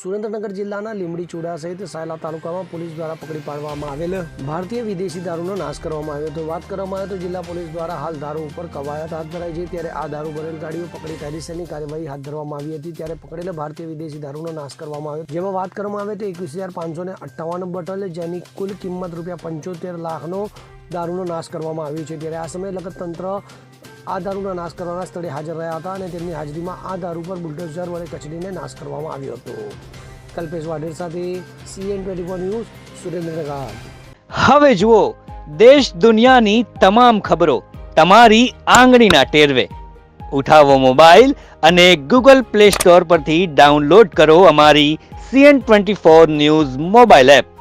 સુરેન્દ્રનગર જિલ્લાના લીંબડી ચુડા સહિત સાયલા તાલુકામાં પોલીસ દ્વારા પકડી પાડવામાં આવેલ ભારતીય વિદેશી દારૂનો નાશ કરવામાં આવ્યો હતો। વાત કરવામાં આવે તો જિલ્લા પોલીસ દ્વારા હાલ દારૂ ઉપર કવાયત હાથ ધરાઈ છે, ત્યારે આ દારૂ ભરેલ ગાડીઓ પકડી કાયદેસરની કાર્યવાહી હાથ ધરવામાં આવી હતી। ત્યારે પકડેલા ભારતીય વિદેશી દારૂનો નાશ કરવામાં આવ્યો, જેમાં વાત કરવામાં આવે તો 21,558 બોટલ, જેની કુલ કિંમત ₹75 લાખનો દારૂનો નાશ કરવામાં આવ્યો છે। ત્યારે આ સમયે લખત તંત્ર આ દારૂના નાશ કરવાના સ્થળે હાજર રહ્યા હતા અને તેમની હાજરીમાં આ દારૂ પર બુલડોઝર વડે કચડીને નાશ કરવામાં આવ્યો હતો। કલ્પેશ વાઢેર સાથે CN24 ન્યૂઝ, સુરેન્દ્રનગર। હવે જુઓ દેશ દુનિયાની તમામ ખબરો તમારી આંગળીના ટેરવે। ઉઠાવો મોબાઈલ અને Google Play Store પરથી ડાઉનલોડ કરો અમારી CN24 ન્યૂઝ મોબાઈલ એપ।